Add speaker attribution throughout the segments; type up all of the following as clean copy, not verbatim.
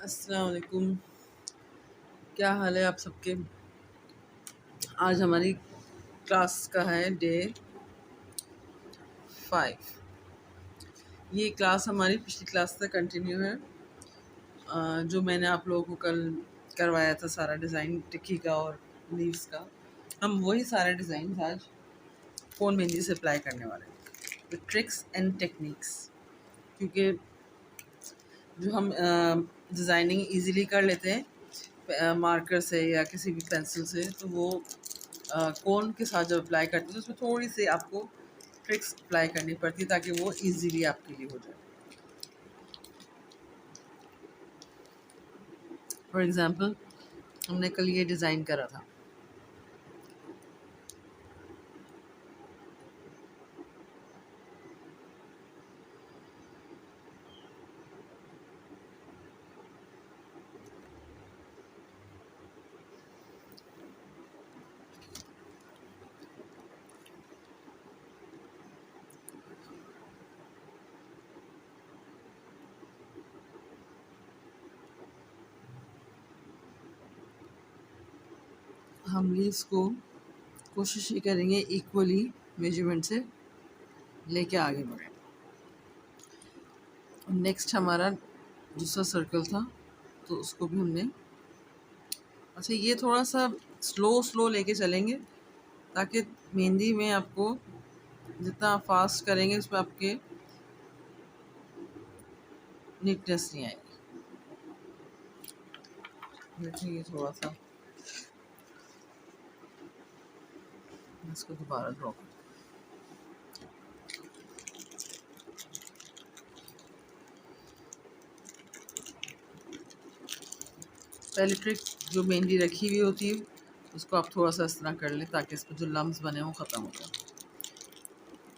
Speaker 1: अस्सलाम वालेकुम। क्या हाल है आप सबके। आज हमारी क्लास का है डे 5। ये क्लास हमारी पिछली क्लास से कंटिन्यू है। जो मैंने आप लोगों को कल करवाया था सारा डिज़ाइन टिक्की का और लीव्स का, हम वही सारे डिज़ाइन आज फ़ोन मेहंदी से अप्लाई करने वाले हैं विद ट्रिक्स एंड टेक्निक्स। क्योंकि जो हम डिज़ाइनिंग इजीली कर लेते हैं मार्कर से या किसी भी पेंसिल से, तो वो कोन के साथ जब अप्लाई करते हैं तो उसमें थोड़ी सी आपको ट्रिक्स अप्लाई करनी पड़ती है ताकि वो इजीली आपके लिए हो जाए। फॉर एग्ज़ाम्पल, हमने कल ये डिज़ाइन करा था। हम लीव्स को कोशिश ये करेंगे इक्वली मेजरमेंट से लेके आगे बढ़ें। नेक्स्ट हमारा दूसरा सर्कल था, तो उसको भी हमने अच्छा ये थोड़ा सा स्लो स्लो लेके चलेंगे ताकि मेहंदी में आपको जितना आप फास्ट करेंगे उसमें आपके नीटनेस नहीं आएगी। देखिए ये थोड़ा सा इसको दोबारा ड्रॉ कर। पहली ट्रिक जो मेहंदी रखी हुई होती है उसको आप थोड़ा सा इस तरह कर लें ताकि इसमें जो लम्स बने हों ख़त्म हो जाए।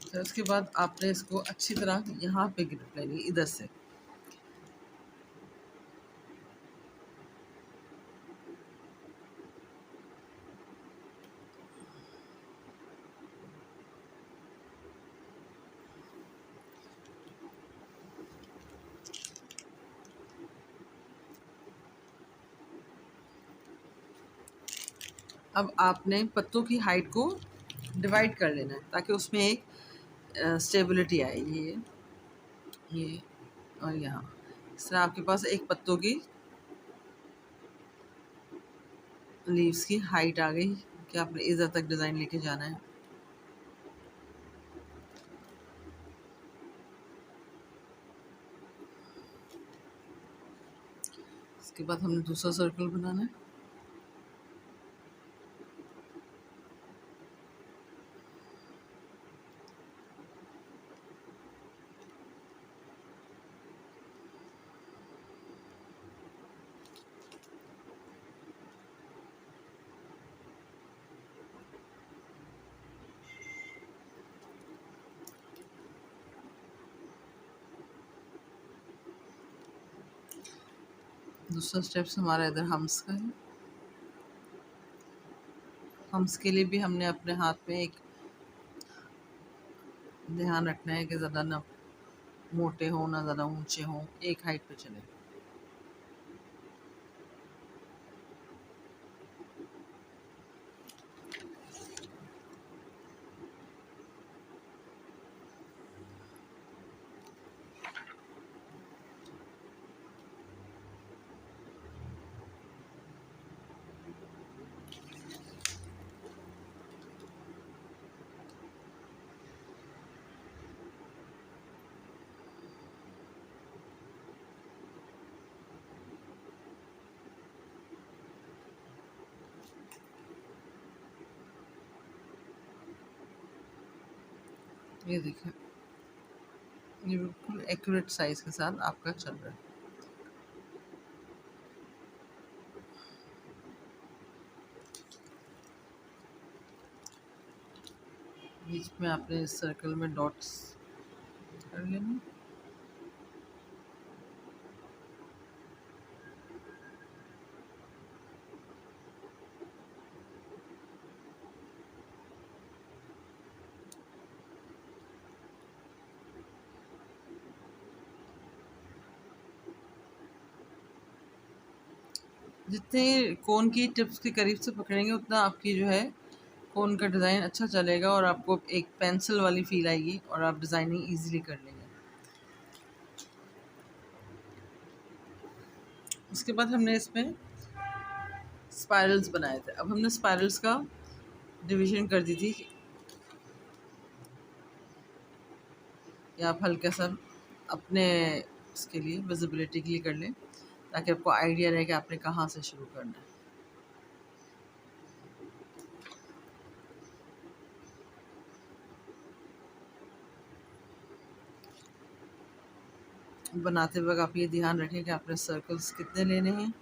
Speaker 1: फिर उसके बाद आपने इसको अच्छी तरह यहाँ पे ग्रिप लेनी इधर से। अब आपने पत्तों की हाइट को डिवाइड कर लेना है ताकि उसमें एक स्टेबिलिटी आए। ये और यहाँ इस तरह आपके पास एक पत्तों की लीव्स की हाइट आ गई कि आपने इधर तक डिज़ाइन लेके जाना है। इसके बाद हमने दूसरा सर्कल बनाना है। दूसरा स्टेप्स हमारा इधर हम्स का है। हम्स के लिए भी हमने अपने हाथ में एक ध्यान रखना है कि ज़्यादा ना मोटे हों ना ज़्यादा ऊंचे हों, एक हाइट पे चले। ये देखिए ये बिल्कुल एक्यूरेट साइज़ के साथ आपका चल रहा है। बीच में आपने इस सर्कल में डॉट्स कर लेना। जितने कोन की टिप्स के करीब से पकड़ेंगे उतना आपकी जो है कोन का डिज़ाइन अच्छा चलेगा और आपको एक पेंसिल वाली फील आएगी और आप डिज़ाइनिंग इजीली कर लेंगे। उसके बाद हमने इसमें स्पाइरल्स बनाए थे। अब हमने स्पाइरल्स का डिवीजन कर दी थी कि आप हल्का सा अपने इसके लिए विजिबिलिटी के लिए कर लें ताकि आपको आइडिया रहे कि आपने कहाँ से शुरू करना है। बनाते वक्त आप ये ध्यान रखें कि आपने सर्कल्स कितने लेने हैं।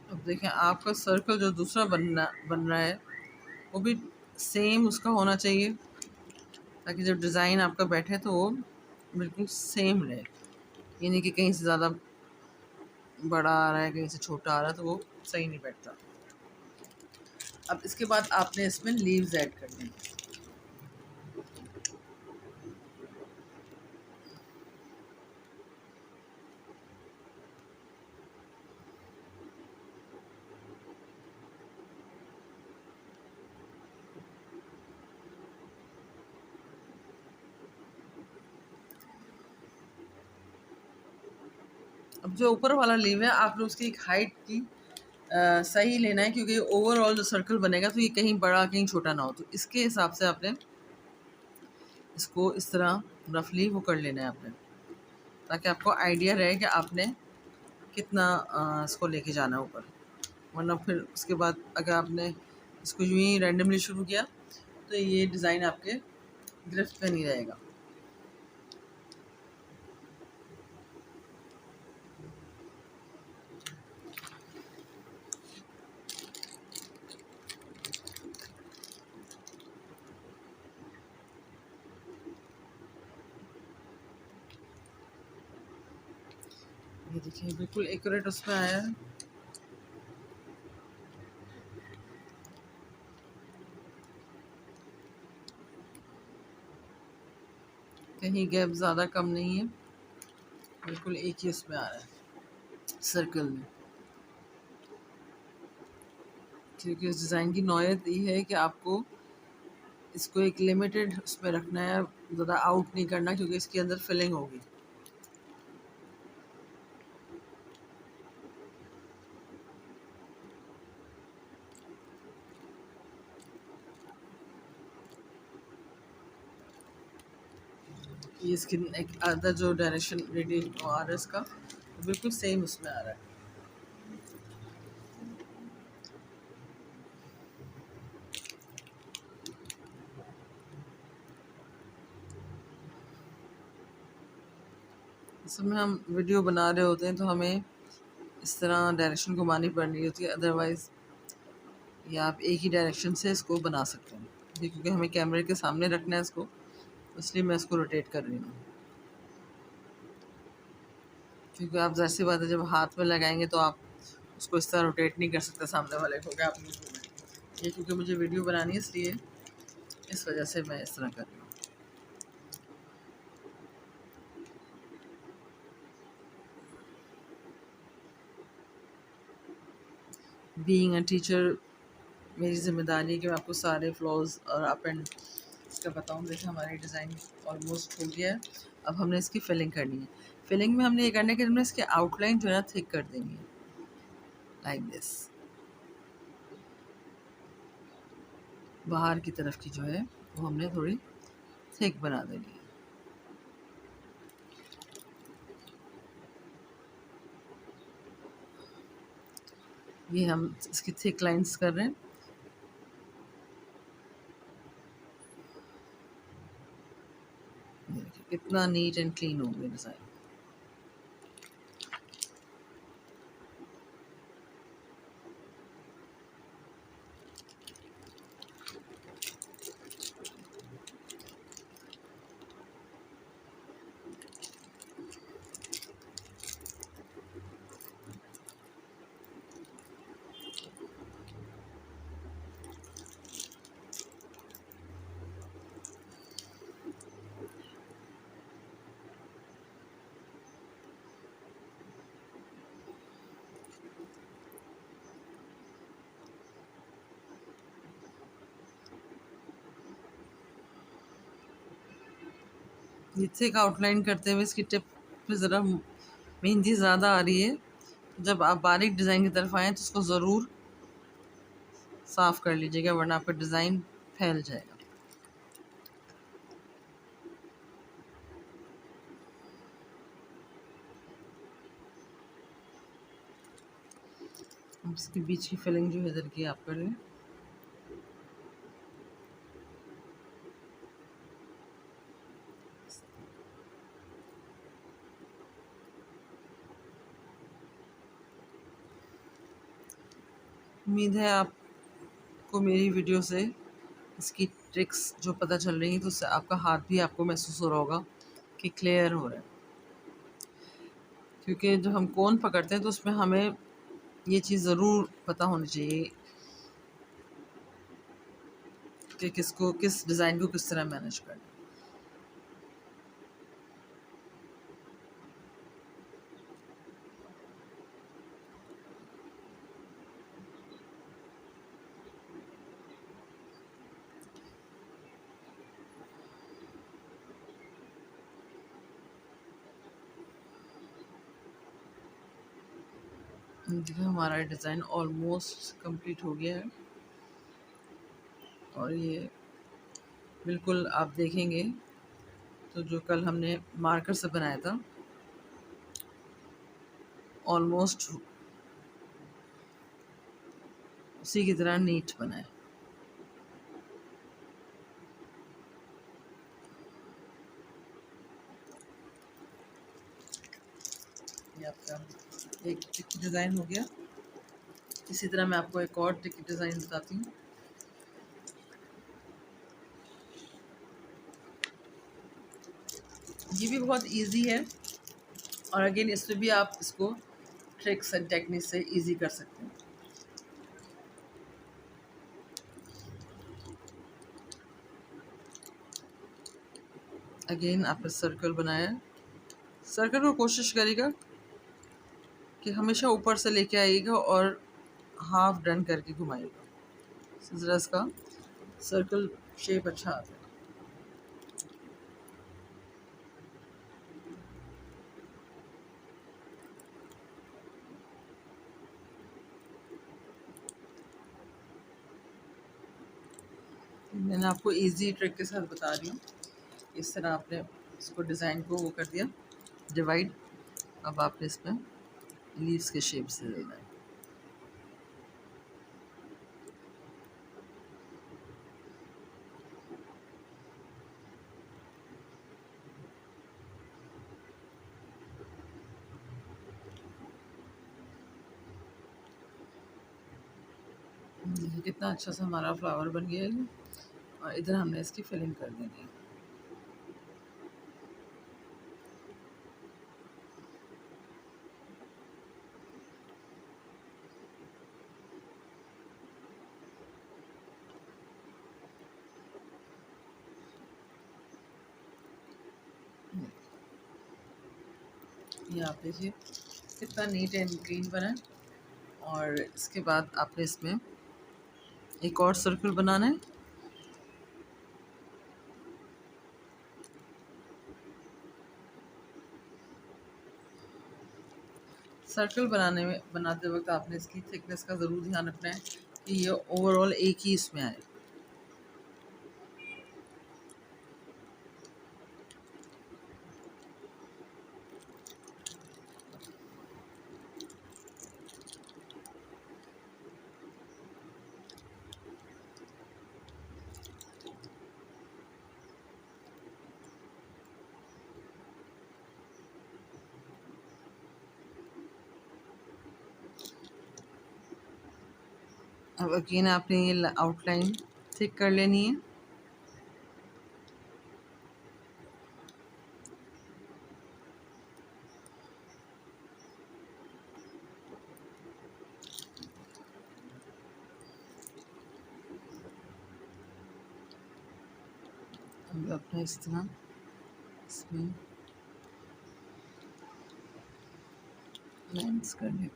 Speaker 1: अब देखें आपका सर्कल जो दूसरा बन रहा है वो भी सेम उसका होना चाहिए ताकि जब डिज़ाइन आपका बैठे तो वो बिल्कुल सेम रहे। ये नहीं कि कहीं से ज़्यादा बड़ा आ रहा है कहीं से छोटा आ रहा है तो वो सही नहीं बैठता। अब इसके बाद आपने इसमें लीव्स ऐड करने हैं। अब जो ऊपर वाला लीव है आपने उसकी एक हाइट की सही लेना है क्योंकि ओवरऑल जो सर्कल बनेगा तो ये कहीं बड़ा कहीं छोटा ना हो, तो इसके हिसाब से आपने इसको इस तरह रफली वो कर लेना है आपने ताकि आपको आइडिया रहे कि आपने कितना इसको लेके जाना है ऊपर। वरना फिर उसके बाद अगर आपने इसको यूं ही रैंडमली शुरू किया तो ये डिज़ाइन आपके गिरफ्त में नहीं रहेगा। ये देखिए बिल्कुल एक्यूरेट उसमें आया है। कहीं गैप ज़्यादा कम नहीं है, बिल्कुल एक ही उसमें आ रहा है सर्कल में। क्योंकि इस डिज़ाइन की नौयत ये है कि आपको इसको एक लिमिटेड उसमें रखना है, ज़्यादा आउट नहीं करना क्योंकि इसके अंदर फिलिंग होगी। ये इसकी एक अदर जो डायरेक्शन रेडियस आ रहा है इसका बिल्कुल सेम उसमें आ रहा है। इस समय हम वीडियो बना रहे होते हैं तो हमें इस तरह डायरेक्शन घुमानी पड़नी होती है, अदरवाइज़ ये आप एक ही डायरेक्शन से इसको बना सकते हैं। ये क्योंकि हमें कैमरे के सामने रखना है इसको, इसलिए मैं इसको रोटेट कर रही हूँ। क्योंकि आप ज़ाहिर सी बात है जब हाथ में लगाएंगे तो आप उसको इस तरह रोटेट नहीं कर सकते सामने वाले को, क्या आप नहीं घूमें। ये क्योंकि मुझे वीडियो बनानी है इसलिए इस वजह से मैं इस तरह कर रही हूँ। बीइंग अ टीचर मेरी ज़िम्मेदारी है कि मैं आपको सारे फ्लॉज और अप एंड इसका बताऊँ। देखिए हमारी डिज़ाइन ऑलमोस्ट हो गया है। अब हमने इसकी फिलिंग करनी है। फिलिंग में हमने ये करना है कि हमने इसकी आउटलाइन जो है ना थिक कर देनी है, लाइक दिस। बाहर की तरफ की जो है वो हमने थोड़ी थिक बना देनी है। ये हम इसकी थिक लाइंस कर रहे हैं। देखिए कितना नीट एंड क्लीन हो गया डिज़ाइन। जिससे का आउटलाइन करते हुए इसकी टिप पे ज़रा मेहंदी ज़्यादा आ रही है। जब आप बारीक डिज़ाइन की तरफ आएँ तो उसको ज़रूर साफ़ कर लीजिएगा, वरना आपका डिज़ाइन फैल जाएगा। अब इसके बीच की फिलिंग जो है इधर की आप कर लें। उम्मीद है आपको मेरी वीडियो से इसकी ट्रिक्स जो पता चल रही हैं, तो उससे आपका हाथ भी आपको महसूस हो रहा होगा कि क्लियर हो रहा है। क्योंकि जब हम कोन पकड़ते हैं तो उसमें हमें ये चीज़ ज़रूर पता होनी चाहिए कि किस डिज़ाइन को किस तरह मैनेज करना है। देखिए हमारा डिज़ाइन ऑलमोस्ट कंप्लीट हो गया है, और ये बिल्कुल आप देखेंगे तो जो कल हमने मार्कर से बनाया था ऑलमोस्ट उसी की तरह नीट बना है। ये आपका एक टिक्की डिज़ाइन हो गया। इसी तरह मैं आपको एक और टिक्की डिज़ाइन बताती हूँ। ये भी बहुत इजी है, और अगेन इसमें भी आप इसको ट्रिक्स एंड टेक्निक से इजी कर सकते हैं। अगेन आपने सर्कल बनाया है। सर्कल को कोशिश करिएगा कि हमेशा ऊपर से लेके आइएगा और हाफ डन करके घुमाइएगा। ज़रा इसका सर्कल शेप अच्छा आता है। मैंने आपको इजी ट्रिक के साथ बता रही हूँ। इस तरह आपने इसको डिज़ाइन को वो कर दिया डिवाइड। अब आपने इसमें लीव्स के शेप से देना है। देखिए कितना अच्छा सा हमारा फ्लावर बन गया है, और इधर हमने इसकी फिलिंग कर देनी है। ये आप देखिए कितना नीट एंड क्लीन बना है। और इसके बाद आपने इसमें एक और सर्कल बनाना है। सर्कल बनाते वक्त आपने इसकी थिकनेस का ज़रूर ध्यान रखना है कि ये ओवरऑल एक ही इसमें आए। अब अगेन आपने ये आउटलाइन थिक कर लेनी है। अब अपने इस तरह इसमें लाइन्स कर लें।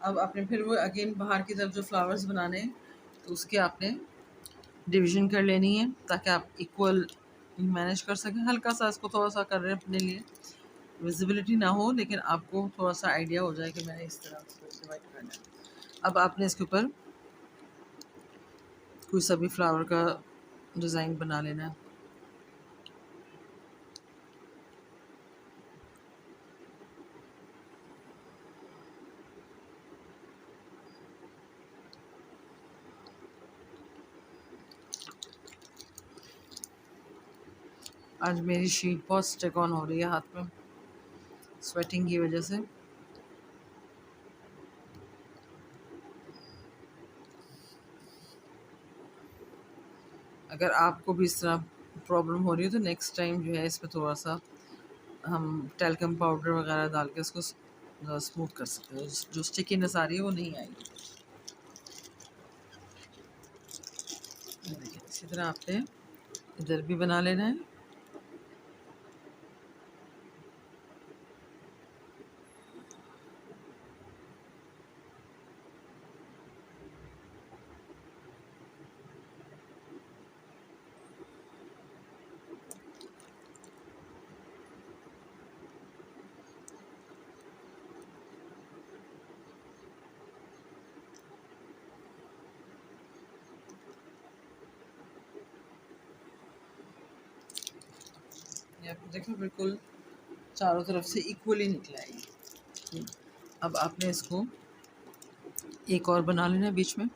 Speaker 1: अब आपने फिर वो अगेन बाहर की तरफ जो फ्लावर्स बनाने हैं तो उसके आपने डिवीज़न कर लेनी है ताकि आप इक्वल मैनेज कर सकें। हल्का सा इसको थोड़ा सा कर रहे हैं अपने लिए, विजिबिलिटी ना हो लेकिन आपको थोड़ा सा आइडिया हो जाए कि मैंने इस तरह से डिवाइड करना है। अब आपने इसके ऊपर कोई सा भी फ्लावर का डिज़ाइन बना लेना है। आज मेरी शीट बहुत स्टिक ऑन हो रही है हाथ में, स्वेटिंग की वजह से। अगर आपको भी इस तरह प्रॉब्लम हो रही है तो नेक्स्ट टाइम जो है इसमें थोड़ा सा हम टैल्कम पाउडर वगैरह डाल के इसको स्मूथ कर सकते हैं, जो स्टिकीनेस आ रही है वो नहीं आएगी। देखिए इसी तरह आपने इधर भी बना लेना है। ये आप देखो बिल्कुल चारों तरफ से इक्वली निकला है ये। अब आपने इसको एक और बना लेना है बीच में।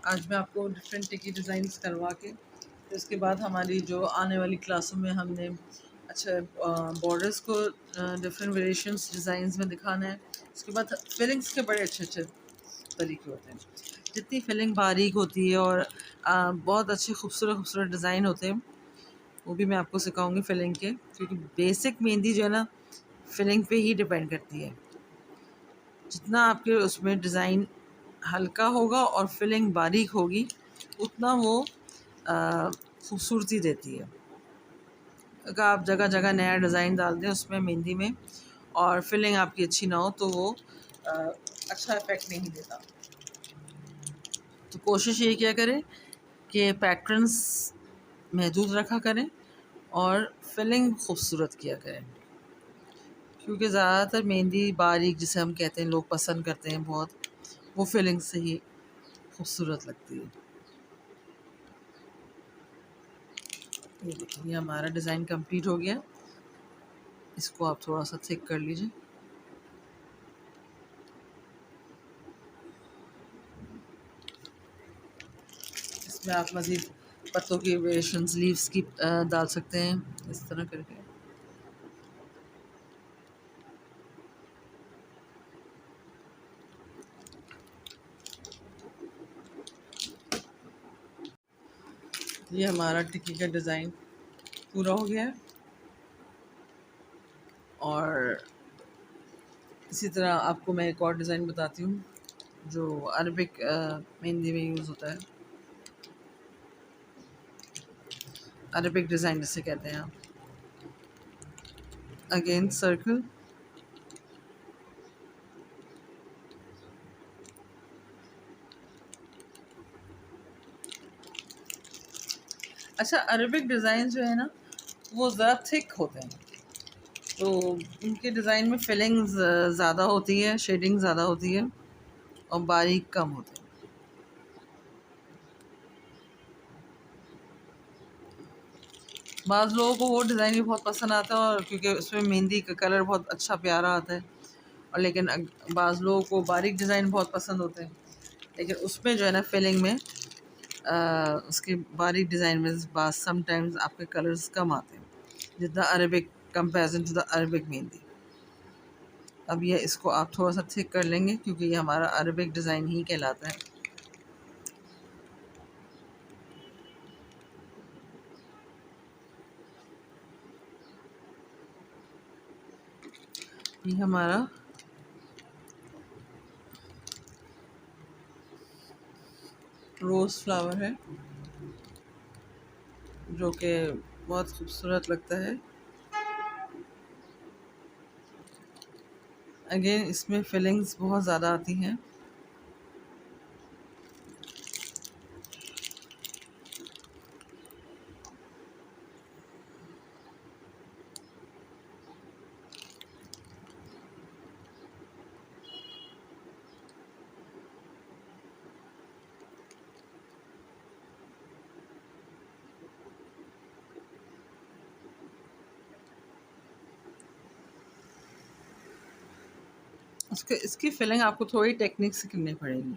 Speaker 1: आज मैं आपको डिफरेंट टिकी डिज़ाइंस करवा के तो इसके बाद हमारी जो आने वाली क्लासों में हमने अच्छा बॉर्डर्स को डिफरेंट वेरिएशंस डिज़ाइंस में दिखाना है। उसके बाद फिलिंग्स के बड़े अच्छे अच्छे तरीके होते हैं। जितनी फिलिंग बारीक होती है और बहुत अच्छे खूबसूरत खूबसूरत डिज़ाइन होते हैं वो भी मैं आपको सिखाऊंगी फिलिंग के, क्योंकि बेसिक मेहंदी जो है ना फिलिंग पे ही डिपेंड करती है। जितना आपके उसमें डिज़ाइन हल्का होगा और फिलिंग बारीक होगी उतना वो खूबसूरती देती है। अगर आप जगह जगह नया डिज़ाइन डाल दें उसमें मेहंदी में और फिलिंग आपकी अच्छी ना हो तो वो अच्छा इफेक्ट नहीं देता। तो कोशिश ये किया करें कि पैटर्न्स महदूद रखा करें और फिलिंग खूबसूरत किया करें, क्योंकि ज़्यादातर मेहंदी बारीक जिसे हम कहते हैं लोग पसंद करते हैं बहुत, वो फिलिंग से ही खूबसूरत लगती है। ये देखिए ये हमारा डिज़ाइन कंप्लीट हो गया। इसको आप थोड़ा सा थिक कर लीजिए। इसमें आप मज़ीद पत्तों की वेरिएशंस लीव्स की डाल सकते हैं इस तरह करके। ये हमारा टिक्की का डिज़ाइन पूरा हो गया है और इसी तरह आपको मैं एक और डिज़ाइन बताती हूँ जो अरबिक मेहंदी में यूज़ होता है। अरबिक डिज़ाइन जिसे कहते हैं आप। अगेन सर्कल, अच्छा अरबिक डिज़ाइन जो है ना वो ज़रा थिक होते हैं तो उनके डिज़ाइन में फिलिंग्स ज़्यादा होती है, शेडिंग ज़्यादा होती है और बारीक कम होते हैं। बाज़ लोगों को वो डिज़ाइन भी बहुत पसंद आता है और क्योंकि उसमें मेहंदी का कलर बहुत अच्छा प्यारा आता है, और लेकिन बाज़ लोगों को बारीक डिज़ाइन बहुत पसंद होते हैं, लेकिन उसमें जो है ना फिलिंग में उसके बारीक डिज़ाइन में बाज़ समटाइम्स आपके कलर्स कम आते हैं जितना Arabic comparison to the Arabic mehndi. अब ये इसको आप थोड़ा सा थिक कर लेंगे क्योंकि ये हमारा अरबिक डिज़ाइन ही कहलाता है। ये हमारा रोज़ फ्लावर है जो कि बहुत खूबसूरत लगता है। अगेन इसमें फिलिंग्स बहुत ज़्यादा आती हैं। इसकी फिलिंग आपको थोड़ी टेक्निक से करनी पड़ेगी।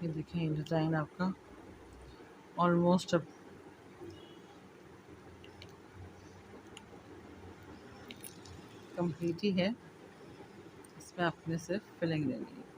Speaker 1: ये देखें डिज़ाइन आपका ऑलमोस्ट अब कंप्लीट ही है। इसमें आपने सिर्फ फिलिंग देनी है।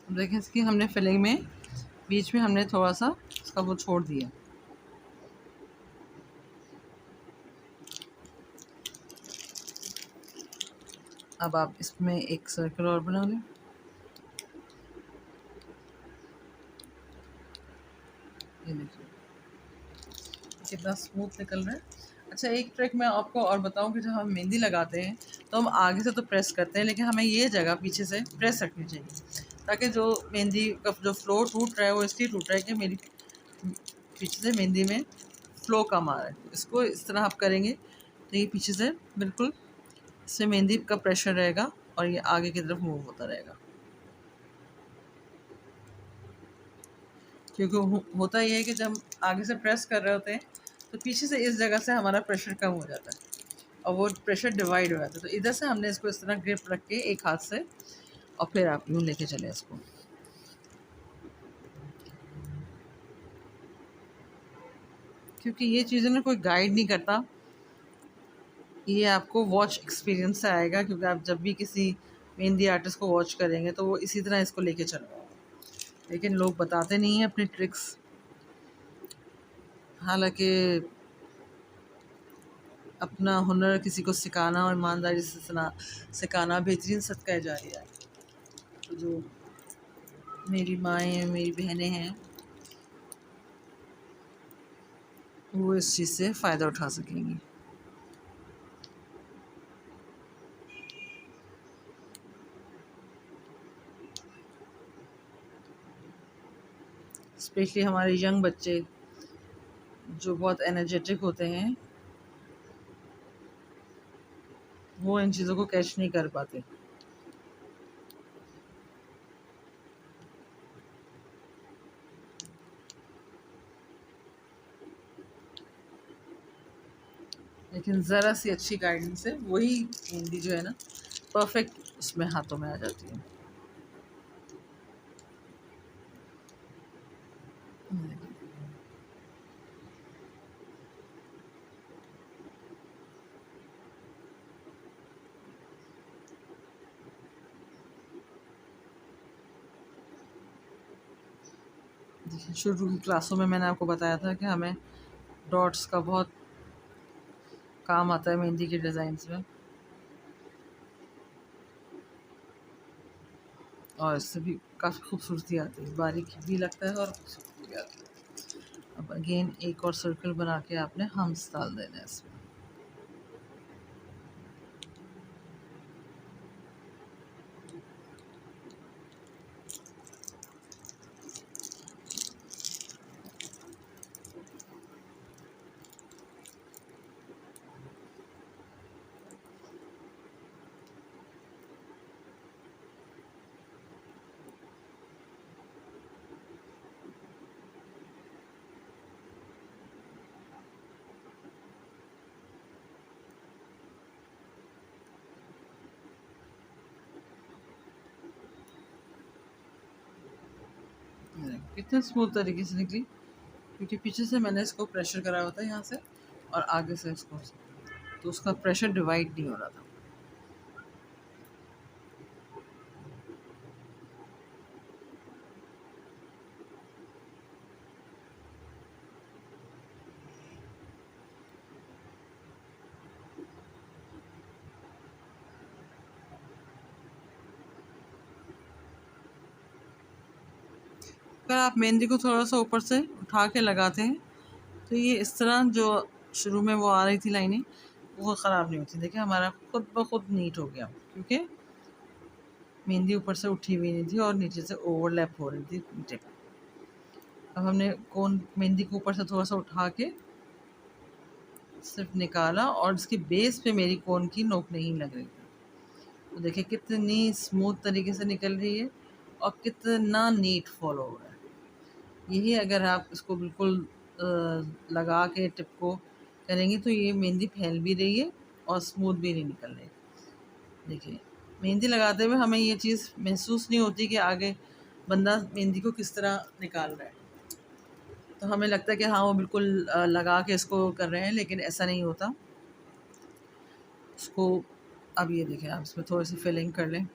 Speaker 1: अब देखें इसकी हमने फिलिंग में बीच में हमने थोड़ा सा इसका वो छोड़ दिया। अब आप इसमें एक सर्कल और बना लें। ये देखिए कितना स्मूथ निकल रहा है। अच्छा एक ट्रिक मैं आपको और बताऊं कि जब हम मेहंदी लगाते हैं तो हम आगे से तो प्रेस करते हैं, लेकिन हमें ये जगह पीछे से प्रेस रखनी चाहिए ताकि जो मेहंदी का जो फ्लो टूट रहा है वो इसलिए टूट रहा है कि मेरी पीछे से मेहंदी में फ्लो कम आ रहा है। इसको इस तरह आप करेंगे तो ये पीछे से बिल्कुल इसमें मेहंदी का प्रेशर रहेगा और ये आगे की तरफ मूव होता रहेगा। क्योंकि होता ये है कि जब आगे से प्रेस कर रहे होते हैं तो पीछे से इस जगह से हमारा प्रेशर कम हो जाता है और वो प्रेशर डिवाइड हो जाता है। तो इधर से हमने इसको इस तरह ग्रिप रख के एक हाथ से और फिर आप यूँ लेके चले इसको। क्योंकि ये चीज़ें ना कोई गाइड नहीं करता, ये आपको वॉच एक्सपीरियंस से आएगा। क्योंकि आप जब भी किसी मेहंदी आर्टिस्ट को वॉच करेंगे तो वो इसी तरह इसको लेके चलवाओ, लेकिन लोग बताते नहीं हैं अपनी ट्रिक्स। हालांकि अपना हुनर किसी को सिखाना और ईमानदारी से सिखाना बेहतरीन सदका जारिया है। तो जो मेरी माएँ हैं, मेरी बहनें हैं, वो इस चीज़ से फ़ायदा उठा सकेंगी। स्पेशली हमारे यंग बच्चे जो बहुत एनर्जेटिक होते हैं, वो इन चीज़ों को कैच नहीं कर पाते। लेकिन ज़रा सी अच्छी गाइडेंस से वही मेहंदी जो है ना परफेक्ट उसमें हाथों में आ जाती है। देखिए शुरू की क्लासों में मैंने आपको बताया था कि हमें डॉट्स का बहुत काम आता है मेहंदी के डिज़ाइंस में, और इससे भी काफ़ी खूबसूरती आती है, बारीक भी लगता है और खूबसूरती भी आती है। अब अगेन एक और सर्कल बना के आपने हम्स डाल देना है इसमें। कितने स्मूथ तरीके से निकली, क्योंकि पीछे से मैंने इसको प्रेशर करा हुआ था यहाँ से, और आगे से इसको, तो उसका प्रेशर डिवाइड नहीं हो रहा था। अगर आप मेहंदी को थोड़ा सा ऊपर से उठा के लगाते हैं तो ये इस तरह जो शुरू में वो आ रही थी लाइनें, वो ख़राब नहीं होती। देखिए हमारा खुद ब खुद नीट हो गया, क्योंकि मेहंदी ऊपर से उठी हुई नहीं थी और नीचे से ओवरलैप हो रही थी टिप। अब हमने कोन मेहंदी को ऊपर से थोड़ा सा उठा के सिर्फ निकाला, और इसकी बेस पे मेरी कोन की नोक नहीं लग रही थी। तो देखिए कितनी स्मूथ तरीके से निकल रही है और कितना नीट फॉलो हो रहा है। यही अगर आप इसको बिल्कुल लगा के टिप को करेंगी तो ये मेहंदी फैल भी रही है और स्मूथ भी नहीं निकल रही। देखिए मेहंदी लगाते हुए हमें ये चीज़ महसूस नहीं होती कि आगे बंदा मेहंदी को किस तरह निकाल रहा है, तो हमें लगता है कि हाँ वो बिल्कुल लगा के इसको कर रहे हैं, लेकिन ऐसा नहीं होता। इसको अब ये देखें, आप इसमें थोड़ी सी फिलिंग कर लें।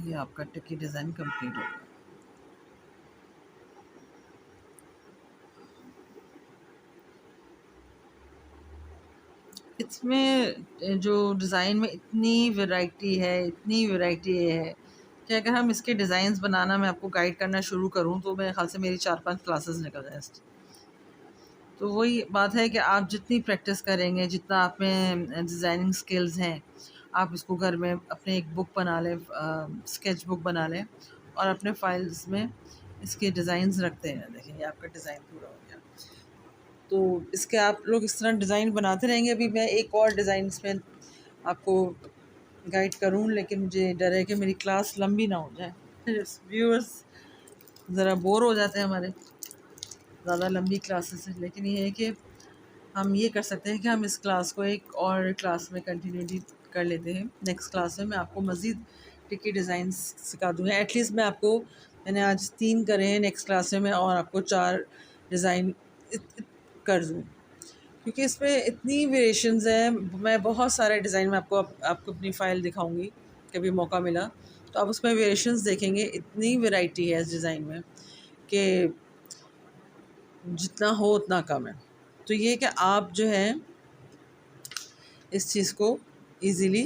Speaker 1: ये आपका टिक्की डिज़ाइन कंप्लीट हो गया। इसमें जो डिज़ाइन में इतनी वैरायटी है कि अगर हम इसके डिज़ाइंस बनाना, मैं आपको गाइड करना शुरू करूँ तो मेरे ख़्याल से मेरी 4-5 क्लासेस निकल जाएँ। तो वही बात है कि आप जितनी प्रैक्टिस करेंगे, जितना आप में डिज़ाइनिंग स्किल्स हैं, आप इसको घर में अपने एक बुक बना लें, स्केच बुक बना लें और अपने फाइल्स में इसके डिज़ाइंस रखते हैं। देखिए ये आपका डिज़ाइन पूरा हो गया। तो इसके आप लोग इस तरह डिज़ाइन बनाते रहेंगे। अभी मैं एक और डिज़ाइन इसमें आपको गाइड करूँ, लेकिन मुझे डर है कि मेरी क्लास लंबी ना हो जाए, फिर व्यूअर्स ज़रा बोर हो जाते हैं हमारे ज़्यादा लंबी क्लासेस से। लेकिन ये है कि हम ये कर सकते हैं कि हम इस क्लास को एक और क्लास में कंटिन्यूटी कर लेते हैं। नेक्स्ट क्लास में मैं आपको मज़ीद टिकी डिज़ाइंस सिखा दूँगी। एटलीस्ट मैंने आज 3 करे हैं, नेक्स्ट क्लास में मैं और आपको 4 डिज़ाइन कर दूँ, क्योंकि इसमें इतनी वेरिएशंस हैं। मैं बहुत सारे डिज़ाइन में आपको अपनी फ़ाइल दिखाऊँगी, कभी मौका मिला तो आप उसमें वेरिएशंस देखेंगे। इतनी वैरायटी है इस डिज़ाइन में कि जितना हो उतना कम है। तो ये कि आप जो है इस चीज़ को ईज़िली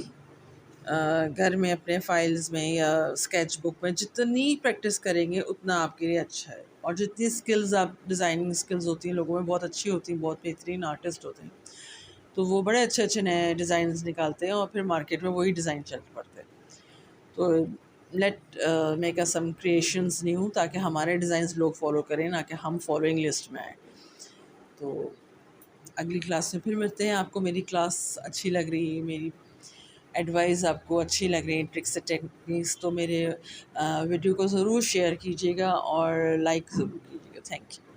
Speaker 1: घर में अपने फाइल्स में या स्केच बुक में जितनी प्रैक्टिस करेंगे उतना आपके लिए अच्छा है। और जितनी स्किल्स आप डिज़ाइनिंग स्किल्स होती हैं लोगों में बहुत अच्छी होती हैं, बहुत बेहतरीन आर्टिस्ट होते हैं, तो वो बड़े अच्छे अच्छे नए डिज़ाइंस निकालते हैं और फिर मार्केट में वही डिज़ाइन चल पड़ते हैं। तो लेट मेक अस सम क्रिएशंस न्यू, ताकि हमारे डिज़ाइंस लोग फॉलो करें, ना कि हम फॉलोइंग लिस्ट में आए। तो अगली क्लास में फिर मिलते हैं। आपको मेरी क्लास अच्छी लग रही है, मेरी एडवाइस आपको अच्छी लग रही है, ट्रिक्स एंड टेक्निक्स, तो मेरे वीडियो को ज़रूर शेयर कीजिएगा और लाइक ज़रूर कीजिएगा। Thank you.